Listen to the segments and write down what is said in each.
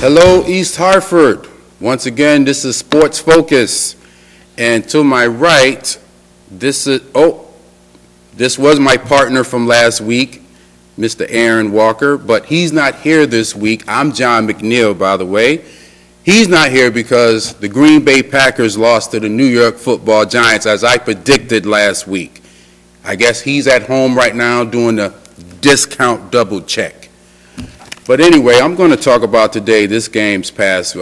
Hello, East Hartford. Once again, this is Sports Focus. And to my right, this was my partner from last week, Mr. Aaron Walker, but he's not here this week. I'm John McNeil, by the way. He's not here because the Green Bay Packers lost to the New York Football Giants, as I predicted last week. I guess he's at home right now doing a discount double check. But anyway, I'm going to talk about today this game's past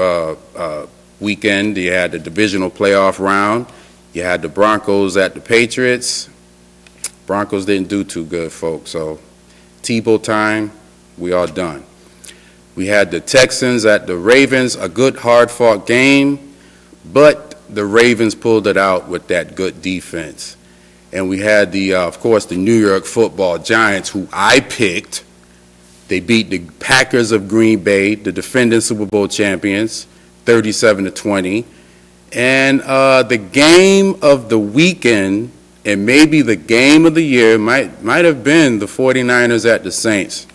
weekend. You had the divisional playoff round. You had the Broncos at the Patriots. Broncos didn't do too good, folks. So Tebow time, we all done. We had the Texans at the Ravens, a good hard-fought game, but the Ravens pulled it out with that good defense. And we had of course, the New York Football Giants, who I picked. They beat the Packers of Green Bay, the defending Super Bowl champions, 37-20. And the game of the weekend, and maybe the game of the year, might have been the 49ers at the Saints.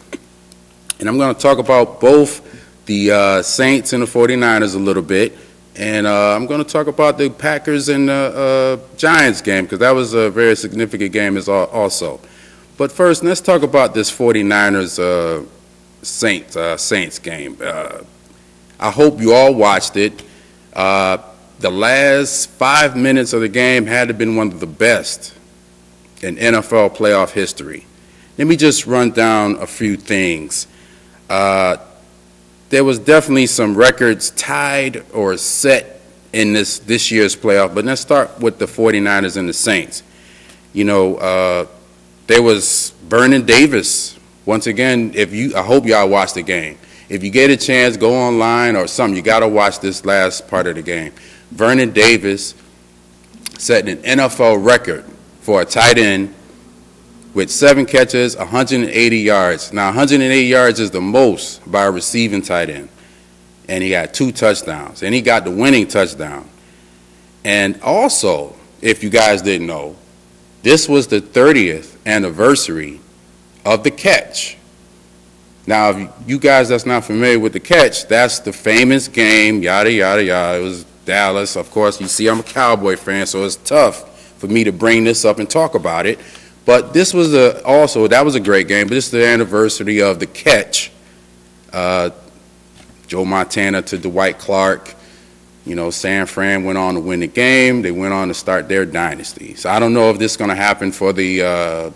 And I'm going to talk about both the Saints and the 49ers a little bit. And I'm going to talk about the Packers and Giants game, because that was a very significant game also. But first, let's talk about this 49ers Saints game. I hope you all watched it. The last 5 minutes of the game had to have been one of the best in NFL playoff history. Let me just run down a few things. There was definitely some records tied or set in this year's playoff, but let's start with the 49ers and the Saints. You know, there was Vernon Davis. Once again, I hope y'all watched the game. If you get a chance, go online or something. You got to watch this last part of the game. Vernon Davis set an NFL record for a tight end with 7 catches, 180 yards. Now, 180 yards is the most by a receiving tight end. And he had 2 touchdowns. And he got the winning touchdown. And also, if you guys didn't know, this was the 30th anniversary of the catch. Now, if you guys that's not familiar with the catch, that's the famous game, yada, yada, yada. It was Dallas. Of course, you see I'm a Cowboy fan, so it's tough for me to bring this up and talk about it. But this was that was a great game, but this is the anniversary of the catch. Joe Montana to Dwight Clark. You know, San Fran went on to win the game. They went on to start their dynasty. So I don't know if this is going to happen for the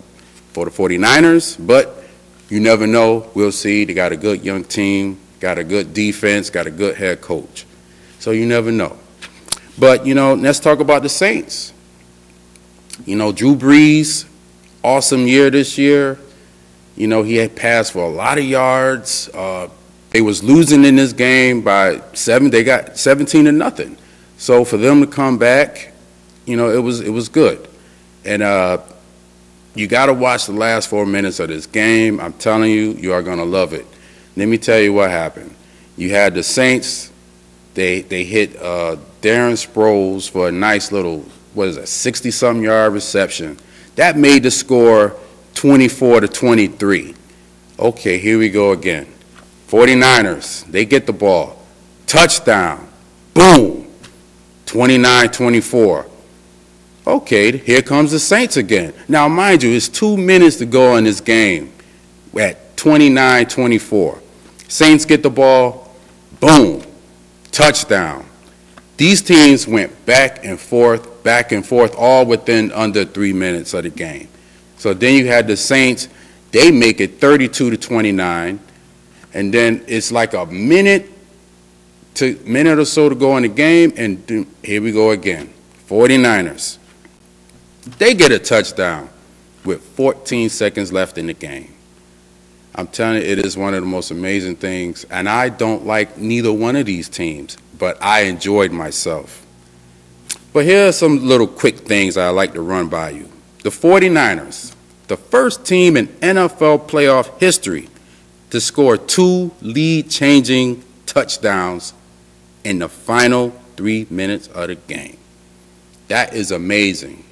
49ers, but you never know. We'll see. They got a good young team, got a good defense, got a good head coach. So you never know. But, you know, let's talk about the Saints. You know, Drew Brees, awesome year this year. You know, he had passed for a lot of yards. They was losing in this game by 7. They got 17-0. So for them to come back, you know, it was good. And you got to watch the last 4 minutes of this game. I'm telling you, you are going to love it. Let me tell you what happened. You had the Saints. They hit Darren Sproles for a nice little, 60-something yard reception. That made the score 24-23. Okay, here we go again. 49ers, they get the ball. Touchdown. Boom. 29-24. Okay, here comes the Saints again. Now, mind you, it's 2 minutes to go in this game at 29-24. Saints get the ball. Boom. Touchdown. These teams went back and forth, all within under 3 minutes of the game. So then you had the Saints. They make it 32-29. And then it's like a minute or so to go in the game, and here we go again. 49ers. They get a touchdown with 14 seconds left in the game. I'm telling you, it is one of the most amazing things, and I don't like neither one of these teams, but I enjoyed myself. But here are some little quick things I like to run by you. The 49ers, the first team in NFL playoff history to score 2 lead-changing touchdowns in the final 3 minutes of the game. That is amazing.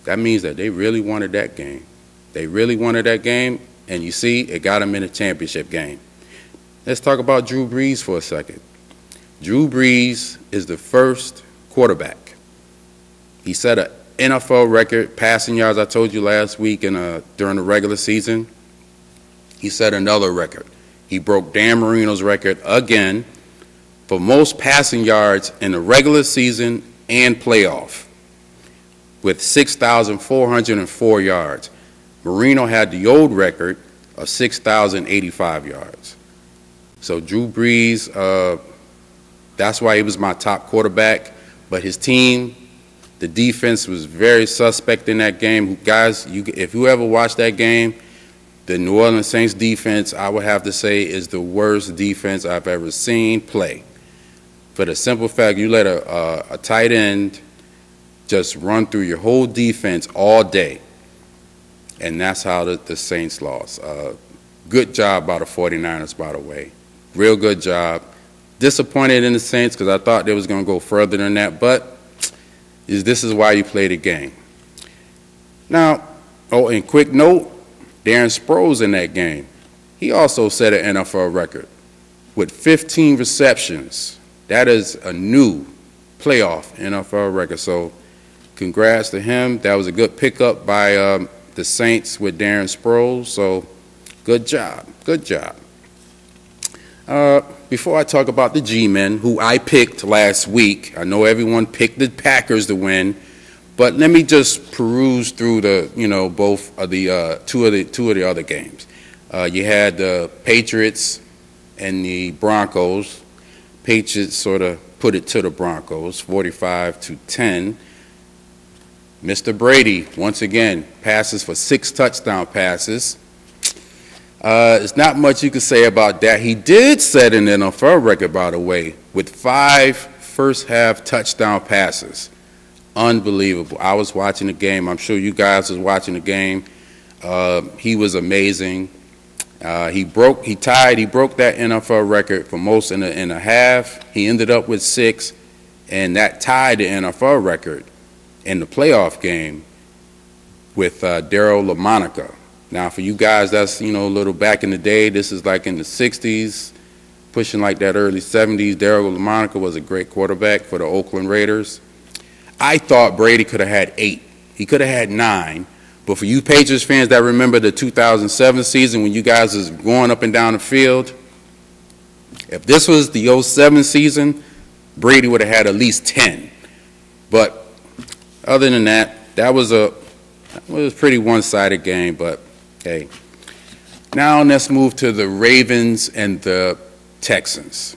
That means that they really wanted that game. They really wanted that game, and you see, it got them in a championship game. Let's talk about Drew Brees for a second. Drew Brees is the first quarterback. He set an NFL record passing yards. I told you last week during the regular season. He set another record. He broke Dan Marino's record again for most passing yards in the regular season and playoff with 6,404 yards. Marino had the old record of 6,085 yards. So Drew Brees, that's why he was my top quarterback. But his team, the defense was very suspect in that game. Guys, if you ever watched that game, the New Orleans Saints defense, I would have to say, is the worst defense I've ever seen play. For the simple fact, you let a tight end just run through your whole defense all day. And that's how the Saints lost. Good job by the 49ers, by the way. Real good job. Disappointed in the Saints because I thought they was going to go further than that, but this is why you play the game. Now, and quick note, Darren Sproles in that game, he also set an NFL record with 15 receptions. That is a new playoff NFL record, so congrats to him. That was a good pickup by the Saints with Darren Sproles, so good job, good job. Before I talk about the G-men, who I picked last week, I know everyone picked the Packers to win, but let me just peruse through both of the two of the other games. You had the Patriots and the Broncos. Patriots sort of put it to the Broncos, 45-10. Mr. Brady, once again, passes for 6 touchdown passes. There's not much you can say about that. He did set an NFL record, by the way, with 5 first-half touchdown passes. Unbelievable. I was watching the game. I'm sure you guys was watching the game. He was amazing. He broke that NFL record for most in a half. He ended up with 6, and that tied the NFL record in the playoff game with Darryl LaMonica. Now, for you guys, that's, a little back in the day. This is like in the 60s, pushing like that early 70s. Darryl LaMonica was a great quarterback for the Oakland Raiders. I thought Brady could have had 8. He could have had 9. But for you Patriots fans that remember the 2007 season when you guys was going up and down the field, if this was the 2007 season, Brady would have had at least 10. But other than that, that was a pretty one-sided game, but hey. Now let's move to the Ravens and the Texans.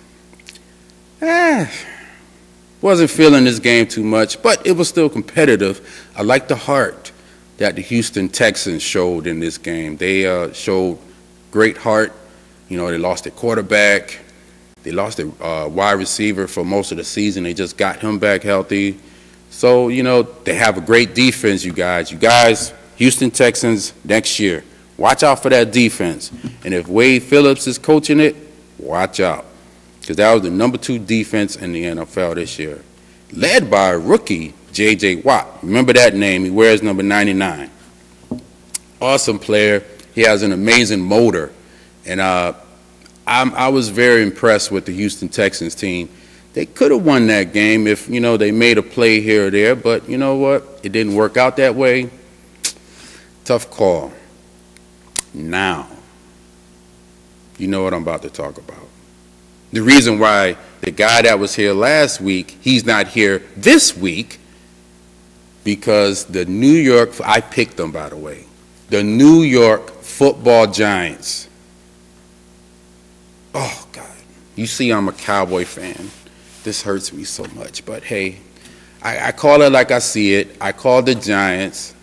Wasn't feeling this game too much, but it was still competitive. I like the heart that the Houston Texans showed in this game. They showed great heart. They lost their quarterback. They lost their wide receiver for most of the season. They just got him back healthy. So, they have a great defense, you guys. You guys, Houston Texans next year, watch out for that defense. And if Wade Phillips is coaching it, watch out. Because that was the number 2 defense in the NFL this year. Led by a rookie, J.J. Watt. Remember that name. He wears number 99. Awesome player. He has an amazing motor. And I was very impressed with the Houston Texans team. They could have won that game if, they made a play here or there. But you know what? It didn't work out that way. Tough call. Now, you know what I'm about to talk about. The reason why the guy that was here last week, he's not here this week, because I picked them, by the way, the New York Football Giants. Oh, God. You see I'm a Cowboy fan. This hurts me so much. But, hey, I call it like I see it. I call the Giants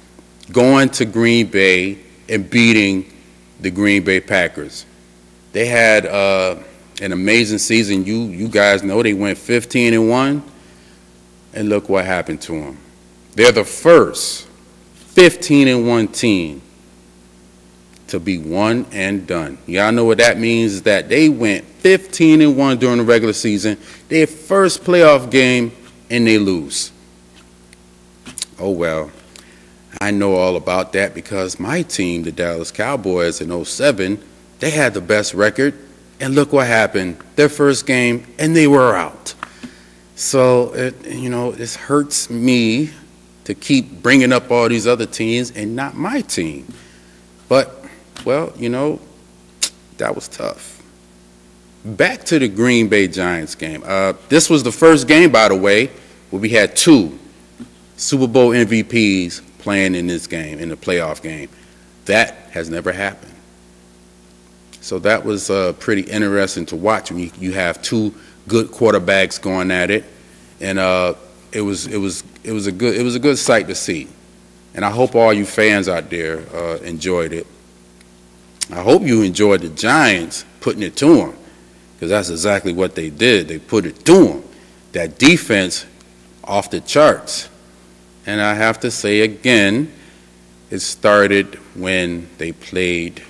going to Green Bay and beating the Green Bay Packers. They had an amazing season. You guys know they went 15-1, and look what happened to them. They're the first 15-1 team to be one and done. Y'all know what that means, is that they went 15-1 during the regular season, their first playoff game, and they lose. Oh, well, I know all about that because my team, the Dallas Cowboys, in 2007, they had the best record And look what happened. Their first game, and they were out. So, it hurts me to keep bringing up all these other teams and not my team. But, well, that was tough. Back to the Green Bay Giants game. This was the first game, by the way, where we had 2 Super Bowl MVPs playing in this game, in the playoff game. That has never happened. So that was pretty interesting to watch when you have 2 good quarterbacks going at it, and it was a good sight to see. And I hope all you fans out there enjoyed it. I hope you enjoyed the Giants putting it to them, because that's exactly what they did. They put it to them. That defense off the charts. And I have to say again, it started when they played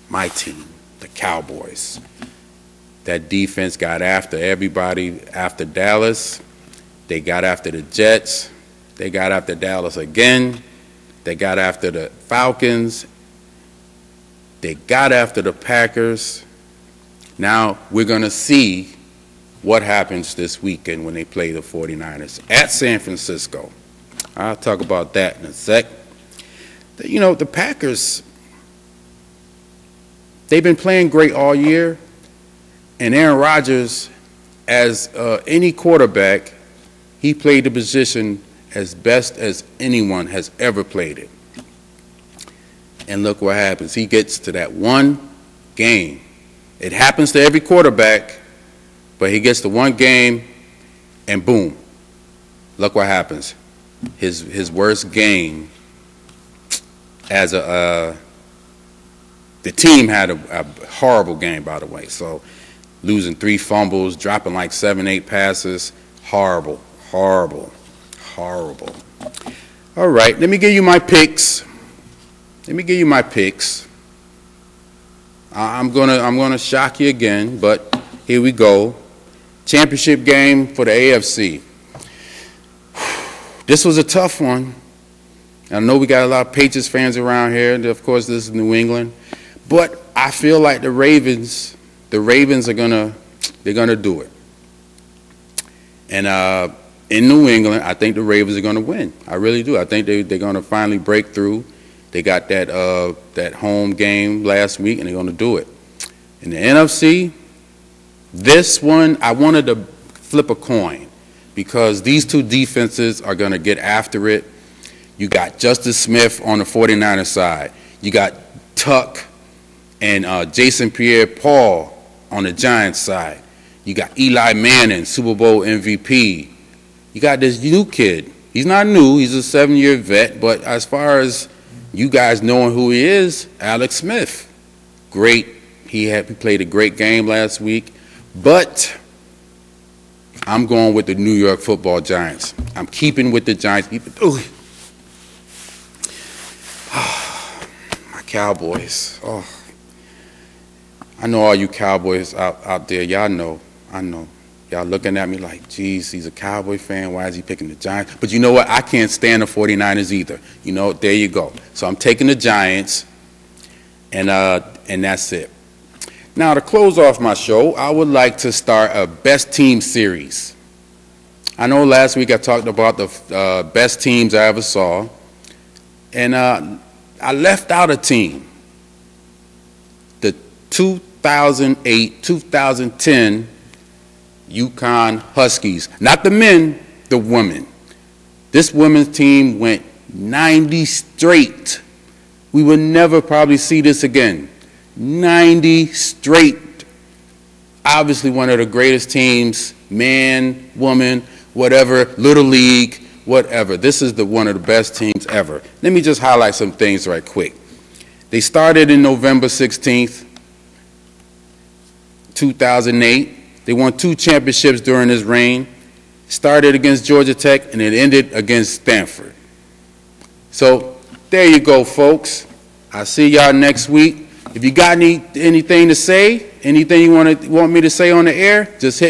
my team, the Cowboys. That defense got after everybody after Dallas. They got after the Jets. They got after Dallas again. They got after the Falcons. They got after the Packers. Now we're going to see what happens this weekend when they play the 49ers at San Francisco. I'll talk about that in a sec. The Packers, they've been playing great all year, and Aaron Rodgers, as any quarterback, he played the position as best as anyone has ever played it. And look what happens. He gets to that one game. It happens to every quarterback, but he gets to one game, and boom, look what happens. His worst game as the team had a horrible game, by the way. So losing 3 fumbles, dropping like 7, 8 passes. Horrible, horrible, horrible. All right, let me give you my picks. I'm gonna shock you again, but here we go. Championship game for the AFC. This was a tough one. I know we got a lot of Patriots fans around here, and of course this is New England, but I feel like the Ravens are gonna do it. And in New England, I think the Ravens are gonna win. I really do. I think they're gonna finally break through. They got that home game last week, and they're gonna do it. In the NFC, this one I wanted to flip a coin, because these 2 defenses are gonna get after it. You got Justice Smith on the 49ers side. You got Tuck and Jason Pierre-Paul on the Giants side. You got Eli Manning, Super Bowl MVP. You got this new kid. He's not new. He's a 7-year vet. But as far as you guys knowing who he is, Alex Smith. Great. He played a great game last week. But I'm going with the New York Football Giants. I'm keeping with the Giants. My Cowboys. Oh, I know all you Cowboys out there. Y'all know. I know. Y'all looking at me like, geez, he's a Cowboy fan. Why is he picking the Giants? But you know what? I can't stand the 49ers either. There you go. So I'm taking the Giants, and that's it. Now, to close off my show, I would like to start a best team series. I know last week I talked about the best teams I ever saw, and I left out a team. The 2008-2010 UConn Huskies. Not the men, the women. This women's team went 90 straight. We will never probably see this again. 90 straight. Obviously one of the greatest teams, man, woman, whatever, little league, whatever. This is one of the best teams ever. Let me just highlight some things right quick. They started in November 16th, 2008. They won 2 championships during this reign. Started against Georgia Tech, and it ended against Stanford. So there you go, folks. I'll see y'all next week. If you got anything to say, anything you want me to say on the air, just hit